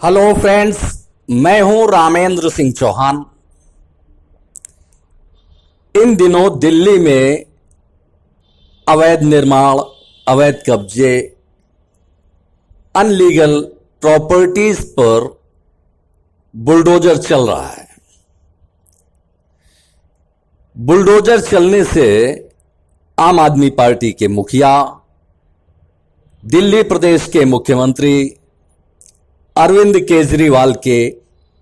Hello friends, मैं हूं रामेंद्र सिंह चौहान। इन दिनों दिल्ली में अवैध निर्माण, अवैध कब्जे, अनलीगल प्रॉपर्टीज पर बुलडोजर चल रहा है। बुलडोजर चलने से आम आदमी पार्टी के मुखिया, दिल्ली प्रदेश के मुख्यमंत्री अरविंद केजरीवाल के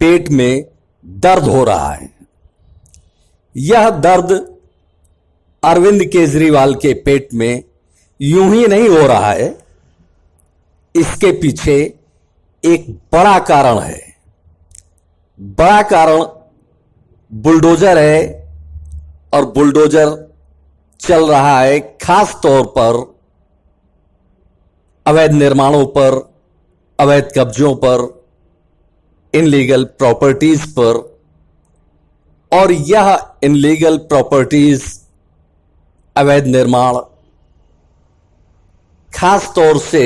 पेट में दर्द हो रहा है। यह दर्द अरविंद केजरीवाल के पेट में यूं ही नहीं हो रहा है, इसके पीछे एक बड़ा कारण है। बड़ा कारण बुलडोजर है और बुलडोजर चल रहा है खास तौर पर अवैध निर्माणों पर, अवैध कब्जों पर, इनलीगल प्रॉपर्टीज पर। और यह इनलीगल प्रॉपर्टीज, अवैध निर्माण खास तौर से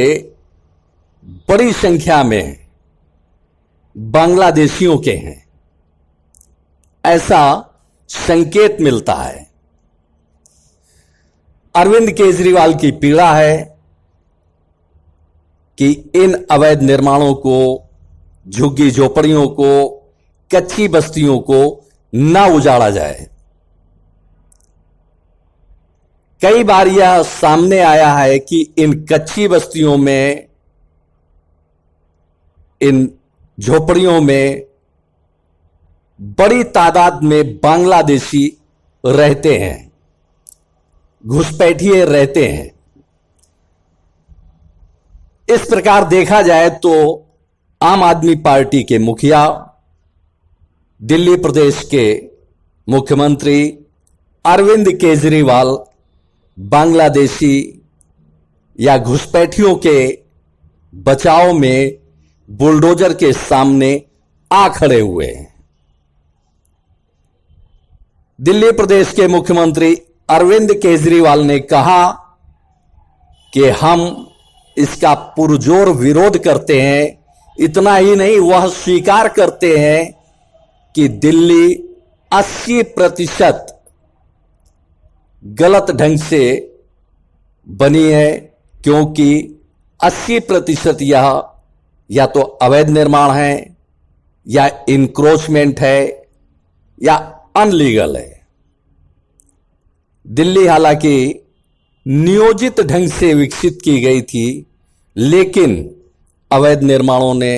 बड़ी संख्या में बांग्लादेशियों के हैं, ऐसा संकेत मिलता है। अरविंद केजरीवाल की पीड़ा है कि इन अवैध निर्माणों को, झुग्गी झोपड़ियों को, कच्ची बस्तियों को ना उजाड़ा जाए। कई बार यह सामने आया है कि इन कच्ची बस्तियों में, इन झोपड़ियों में बड़ी तादाद में बांग्लादेशी रहते हैं, घुसपैठिए रहते हैं। इस प्रकार देखा जाए तो आम आदमी पार्टी के मुखिया, दिल्ली प्रदेश के मुख्यमंत्री अरविंद केजरीवाल बांग्लादेशी या घुसपैठियों के बचाव में बुलडोजर के सामने आ खड़े हुए हैं। दिल्ली प्रदेश के मुख्यमंत्री अरविंद केजरीवाल ने कहा कि हम इसका पुरजोर विरोध करते हैं। इतना ही नहीं, वह स्वीकार करते हैं कि दिल्ली 80% गलत ढंग से बनी है, क्योंकि 80% यह या तो अवैध निर्माण है, या इंक्रोचमेंट है, या अनलीगल है। दिल्ली हालांकि नियोजित ढंग से विकसित की गई थी, लेकिन अवैध निर्माणों ने,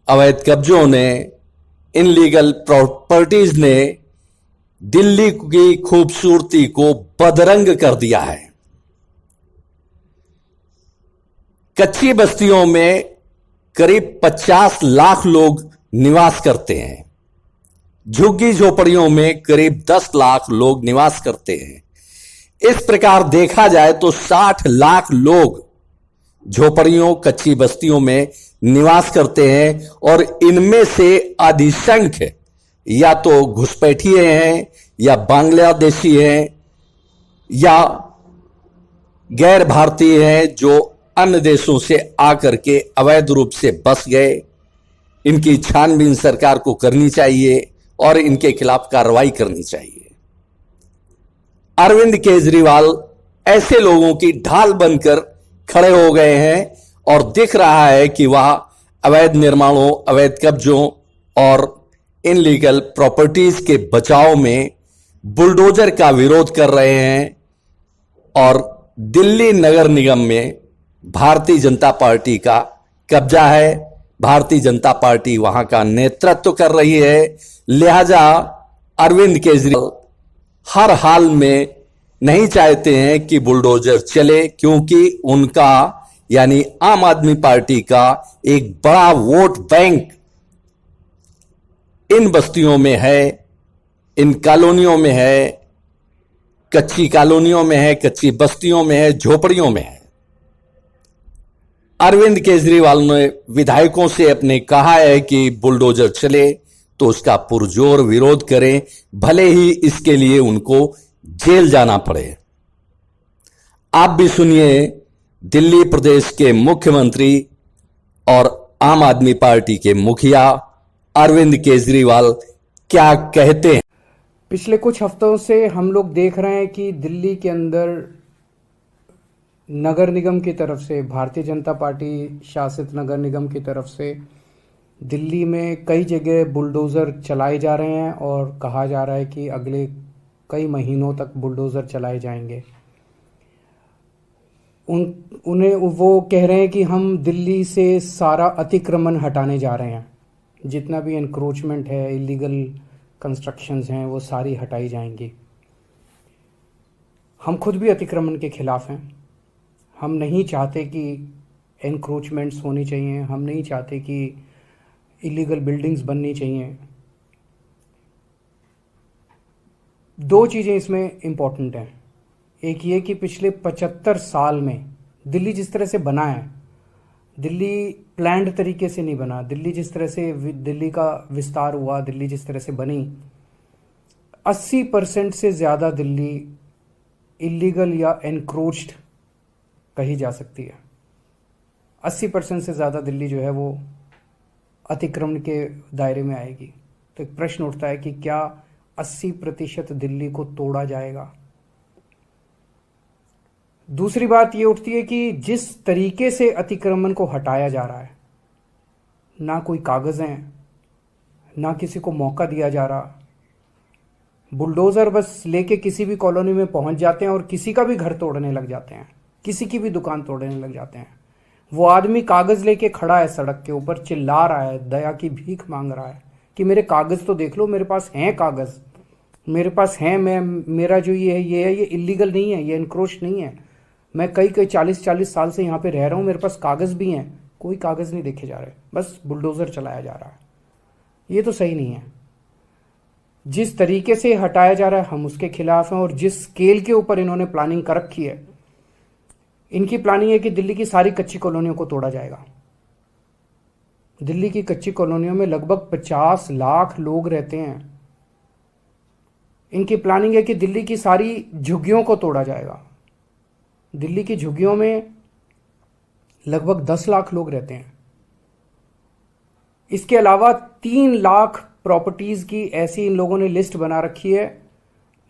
अवैध कब्जों ने, इनलीगल प्रॉपर्टीज ने दिल्ली की खूबसूरती को बदरंग कर दिया है। कच्ची बस्तियों में करीब 50 लाख लोग निवास करते हैं। झुग्गी झोपड़ियों में करीब 10 लाख लोग निवास करते हैं। इस प्रकार देखा जाए तो 60 लाख लोग झोपड़ियों, कच्ची बस्तियों में निवास करते हैं, और इनमें से अधिसंख्य या तो घुसपैठिए हैं, या बांग्लादेशी हैं, या गैर भारतीय हैं जो अन्य देशों से आकर के अवैध रूप से बस गए। इनकी छानबीन सरकार को करनी चाहिए और इनके खिलाफ कार्रवाई करनी चाहिए। अरविंद केजरीवाल ऐसे लोगों की ढाल बनकर खड़े हो गए हैं, और दिख रहा है कि वह अवैध निर्माणों, अवैध कब्जों और इनलीगल प्रॉपर्टीज के बचाव में बुलडोजर का विरोध कर रहे हैं। और दिल्ली नगर निगम में भारतीय जनता पार्टी का कब्जा है, भारतीय जनता पार्टी वहां का नेतृत्व कर रही है। लिहाजा अरविंद केजरीवाल हर हाल में नहीं चाहते हैं कि बुलडोजर चले, क्योंकि उनका यानी आम आदमी पार्टी का एक बड़ा वोट बैंक इन बस्तियों में है, इन कॉलोनियों में है, कच्ची कॉलोनियों में है, कच्ची बस्तियों में है, झोपड़ियों में है। अरविंद केजरीवाल ने विधायकों से अपने कहा है कि बुलडोजर चले तो उसका पुरजोर विरोध करें, भले ही इसके लिए उनको जेल जाना पड़े। आप भी सुनिए दिल्ली प्रदेश के मुख्यमंत्री और आम आदमी पार्टी के मुखिया अरविंद केजरीवाल क्या कहते हैं। पिछले कुछ हफ्तों से हम लोग देख रहे हैं कि दिल्ली के अंदर नगर निगम की तरफ से, भारतीय जनता पार्टी शासित नगर निगम की तरफ से दिल्ली में कई जगह बुलडोज़र चलाए जा रहे हैं और कहा जा रहा है कि अगले कई महीनों तक बुलडोज़र चलाए जाएंगे। उन्हें वो कह रहे हैं कि हम दिल्ली से सारा अतिक्रमण हटाने जा रहे हैं, जितना भी एनक्रोचमेंट है, इलीगल कंस्ट्रक्शंस हैं, वो सारी हटाई जाएंगी। हम खुद भी अतिक्रमण के खिलाफ हैं। हम नहीं चाहते कि एनक्रोचमेंट्स होनी चाहिए, हम नहीं चाहते कि इलीगल बिल्डिंग्स बननी चाहिए। दो चीज़ें इसमें इम्पॉर्टेंट हैं। एक ये कि पिछले 75 साल में दिल्ली जिस तरह से बना है, दिल्ली प्लान्ड तरीके से नहीं बना। दिल्ली जिस तरह से दिल्ली का विस्तार हुआ, दिल्ली जिस तरह से बनी, 80% से ज़्यादा दिल्ली इलीगल या एनक्रोच्ड कही जा सकती है। 80% से ज़्यादा दिल्ली जो है वो अतिक्रमण के दायरे में आएगी। तो एक प्रश्न उठता है कि क्या 80% दिल्ली को तोड़ा जाएगा। दूसरी बात ये उठती है कि जिस तरीके से अतिक्रमण को हटाया जा रहा है, ना कोई कागज़ हैं, ना किसी को मौका दिया जा रहा। बुलडोज़र बस लेके किसी भी कॉलोनी में पहुंच जाते हैं और किसी का भी घर तोड़ने लग जाते हैं, किसी की भी दुकान तोड़ने लग जाते हैं। वो आदमी कागज़ लेके खड़ा है सड़क के ऊपर, चिल्ला रहा है, दया की भीख मांग रहा है कि मेरे कागज़ तो देख लो, मेरे पास हैं कागज़, मेरे पास हैं, मेरा जो ये है ये इलीगल नहीं है, ये इनक्रोच नहीं है, मैं कई 40 साल से यहाँ पे रह रहा हूँ, मेरे पास कागज़ भी हैं। कोई कागज़ नहीं देखे जा रहे, बस बुलडोज़र चलाया जा रहा है। ये तो सही नहीं है। जिस तरीके से हटाया जा रहा है हम उसके खिलाफ हैं, और जिस स्केल के ऊपर इन्होंने प्लानिंग कर रखी है, इनकी प्लानिंग है कि दिल्ली की सारी कच्ची कॉलोनियों को तोड़ा जाएगा। दिल्ली की कच्ची कॉलोनियों में लगभग 50 लाख लोग रहते हैं। इनकी प्लानिंग है कि दिल्ली की सारी झुग्गियों को तोड़ा जाएगा। दिल्ली की झुग्गियों में लगभग 10 लाख लोग रहते हैं। इसके अलावा 3 लाख प्रॉपर्टीज की ऐसी इन लोगों ने लिस्ट बना रखी है,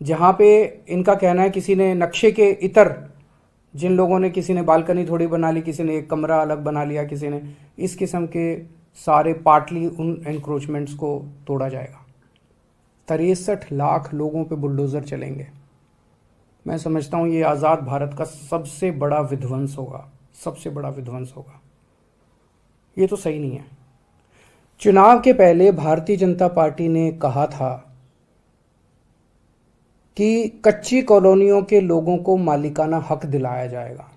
जहां पे इनका कहना है किसी ने नक्शे के इतर, जिन लोगों ने, किसी ने बालकनी थोड़ी बना ली, किसी ने एक कमरा अलग बना लिया, किसी ने इस किस्म के सारे पार्टली उन एनक्रोचमेंट्स को तोड़ा जाएगा। 63 लाख लोगों पे बुलडोज़र चलेंगे। मैं समझता हूँ ये आज़ाद भारत का सबसे बड़ा विध्वंस होगा, सबसे बड़ा विध्वंस होगा। ये तो सही नहीं है। चुनाव के पहले भारतीय जनता पार्टी ने कहा था कि कच्ची कॉलोनियों के लोगों को मालिकाना हक दिलाया जाएगा।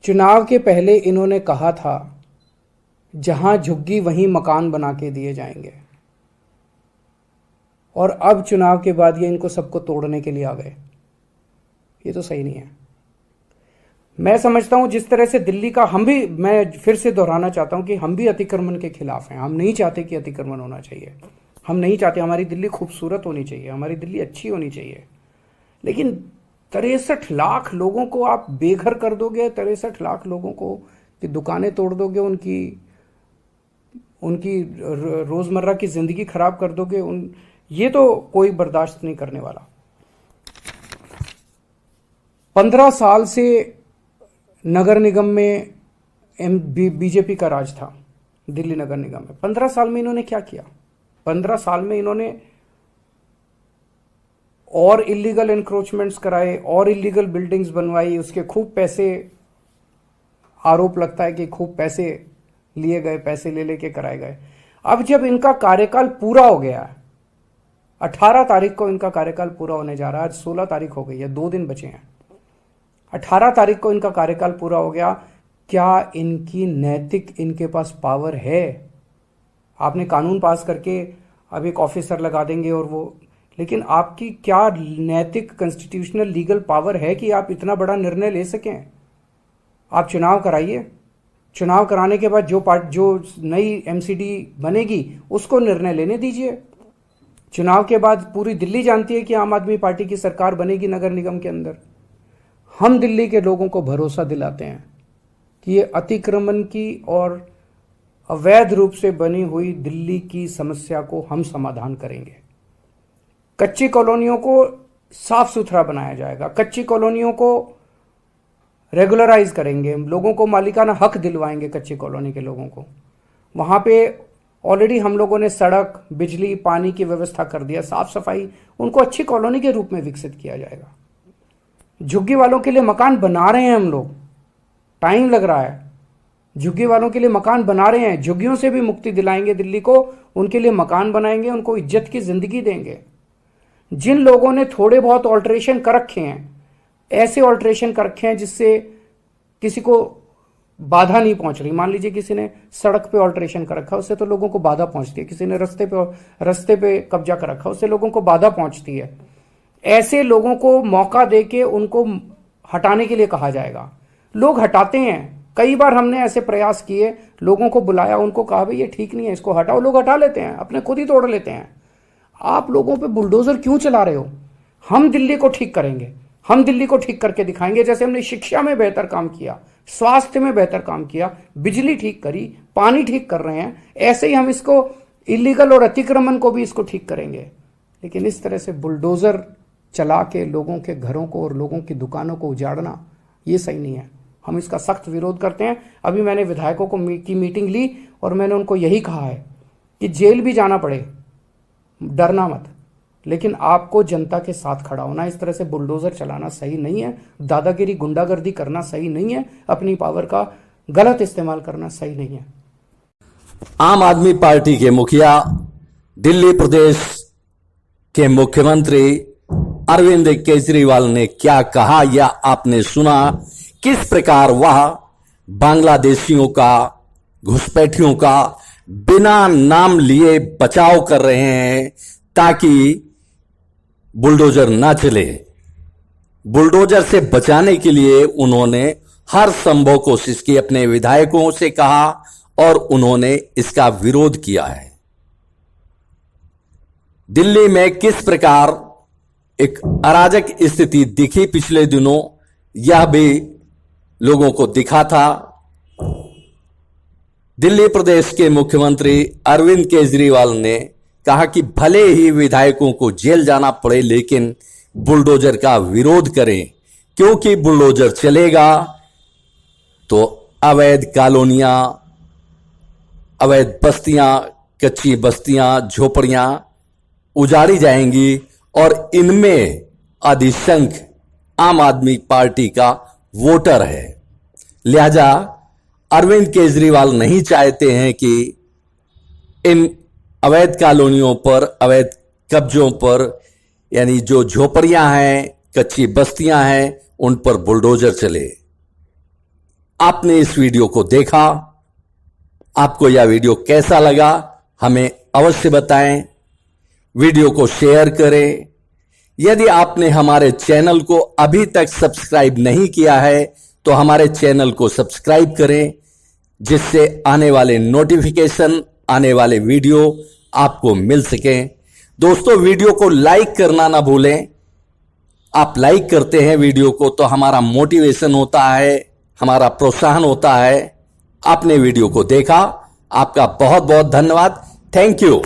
चुनाव के पहले इन्होंने कहा था जहां झुग्गी वहीं मकान बना के दिए जाएंगे, और अब चुनाव के बाद ये इनको सबको तोड़ने के लिए आ गए। ये तो सही नहीं है। मैं समझता हूं जिस तरह से दिल्ली का, मैं फिर से दोहराना चाहता हूं कि हम भी अतिक्रमण के खिलाफ हैं। हम नहीं चाहते कि अतिक्रमण होना चाहिए, हम नहीं चाहते, हमारी दिल्ली खूबसूरत होनी चाहिए, हमारी दिल्ली अच्छी होनी चाहिए। लेकिन 63 लाख लोगों को आप बेघर कर दोगे, 63 लाख लोगों को की दुकानें तोड़ दोगे, उनकी रोजमर्रा की जिंदगी खराब कर दोगे, ये तो कोई बर्दाश्त नहीं करने वाला। 15 साल से नगर निगम में बीजेपी का राज था, दिल्ली नगर निगम में। 15 साल में इन्होंने क्या किया? 15 साल में इन्होंने और इलीगल एनक्रोचमेंट्स कराए, और इलीगल बिल्डिंग्स बनवाई, उसके खूब पैसे, आरोप लगता है कि खूब पैसे लिए गए, पैसे ले लेके कराए गए। अब जब इनका कार्यकाल पूरा हो गया, 18 तारीख को इनका कार्यकाल पूरा होने जा रहा है, आज 16 तारीख हो गई है, 2 दिन बचे हैं। 18 तारीख को इनका कार्यकाल पूरा हो गया। क्या इनकी नैतिक, इनके पास पावर है? आपने कानून पास करके अब एक ऑफिसर लगा देंगे और वो, लेकिन आपकी क्या नैतिक, कॉन्स्टिट्यूशनल, लीगल पावर है कि आप इतना बड़ा निर्णय ले सकें? आप चुनाव कराइए, चुनाव कराने के बाद जो नई एमसीडी बनेगी उसको निर्णय लेने दीजिए। चुनाव के बाद पूरी दिल्ली जानती है कि आम आदमी पार्टी की सरकार बनेगी नगर निगम के अंदर। हम दिल्ली के लोगों को भरोसा दिलाते हैं कि ये अतिक्रमण की और अवैध रूप से बनी हुई दिल्ली की समस्या को हम समाधान करेंगे। कच्ची कॉलोनियों को साफ सुथरा बनाया जाएगा, कच्ची कॉलोनियों को रेगुलराइज करेंगे, लोगों को मालिकाना हक दिलवाएंगे कच्ची कॉलोनी के लोगों को। वहाँ पे ऑलरेडी हम लोगों ने सड़क, बिजली, पानी की व्यवस्था कर दिया, साफ सफाई, उनको अच्छी कॉलोनी के रूप में विकसित किया जाएगा। झुग्गी वालों के लिए मकान बना रहे हैं हम लोग, टाइम लग रहा है, झुग्गी वालों के लिए मकान बना रहे हैं, झुग्गियों से भी मुक्ति दिलाएंगे दिल्ली को, उनके लिए मकान बनाएंगे, उनको इज्जत की जिंदगी देंगे। जिन लोगों ने थोड़े बहुत ऑल्ट्रेशन कर रखे हैं, ऐसे ऑल्ट्रेशन कर रखे हैं जिससे किसी को बाधा नहीं पहुंच रही, मान लीजिए किसी ने सड़क पे ऑल्ट्रेशन कर रखा, उससे तो लोगों को बाधा पहुंचती है, किसी ने रस्ते पे कब्जा कर रखा, उससे लोगों को बाधा पहुंचती है। ऐसे लोगों को मौका देके उनको हटाने के लिए कहा जाएगा। लोग हटाते हैं, कई बार हमने ऐसे प्रयास किए, लोगों को बुलाया, उनको कहा भाई ये ठीक नहीं है, इसको हटाओ, लोग हटा लेते हैं, अपने खुद ही तोड़ लेते हैं। आप लोगों पे बुलडोजर क्यों चला रहे हो? हम दिल्ली को ठीक करेंगे, हम दिल्ली को ठीक करके दिखाएंगे। जैसे हमने शिक्षा में बेहतर काम किया, स्वास्थ्य में बेहतर काम किया, बिजली ठीक करी, पानी ठीक कर रहे हैं, ऐसे ही हम इसको इलीगल और अतिक्रमण को भी इसको ठीक करेंगे। लेकिन इस तरह से बुलडोजर चला के लोगों के घरों को और लोगों की दुकानों को उजाड़ना, ये सही नहीं है। हम इसका सख्त विरोध करते हैं। अभी मैंने विधायकों की मीटिंग ली और मैंने उनको यही कहा है कि जेल भी जाना पड़े, डरना मत, लेकिन आपको जनता के साथ खड़ा होना। इस तरह से बुलडोजर चलाना सही नहीं है, दादागिरी, गुंडागर्दी करना सही नहीं है, अपनी पावर का गलत इस्तेमाल करना सही नहीं है। आम आदमी पार्टी के मुखिया, दिल्ली प्रदेश के मुख्यमंत्री अरविंद केजरीवाल ने क्या कहा, या आपने सुना। किस प्रकार वह बांग्लादेशियों का, घुसपैठियों का बिना नाम लिए बचाव कर रहे हैं ताकि बुलडोजर ना चले। बुलडोजर से बचाने के लिए उन्होंने हर संभव कोशिश की, अपने विधायकों से कहा और उन्होंने इसका विरोध किया है। दिल्ली में किस प्रकार एक अराजक स्थिति दिखी पिछले दिनों, यह भी लोगों को दिखा था। दिल्ली प्रदेश के मुख्यमंत्री अरविंद केजरीवाल ने कहा कि भले ही विधायकों को जेल जाना पड़े, लेकिन बुलडोजर का विरोध करें, क्योंकि बुलडोजर चलेगा तो अवैध कॉलोनियां, अवैध बस्तियां, कच्ची बस्तियां, झोपड़ियां उजाड़ी जाएंगी और इनमें अधिसंख्य आम आदमी पार्टी का वोटर है। लिहाजा अरविंद केजरीवाल नहीं चाहते हैं कि इन अवैध कॉलोनियों पर, अवैध कब्जों पर, यानी जो झोपड़ियां हैं, कच्ची बस्तियां हैं, उन पर बुलडोजर चले। आपने इस वीडियो को देखा, आपको यह वीडियो कैसा लगा हमें अवश्य बताएं। वीडियो को शेयर करें। यदि आपने हमारे चैनल को अभी तक सब्सक्राइब नहीं किया है तो हमारे चैनल को सब्सक्राइब करें, जिससे आने वाले नोटिफिकेशन, आने वाले वीडियो आपको मिल सकें। दोस्तों, वीडियो को लाइक करना ना भूलें। आप लाइक करते हैं वीडियो को तो हमारा मोटिवेशन होता है, हमारा प्रोत्साहन होता है। आपने वीडियो को देखा, आपका बहुत बहुत धन्यवाद। Thank you.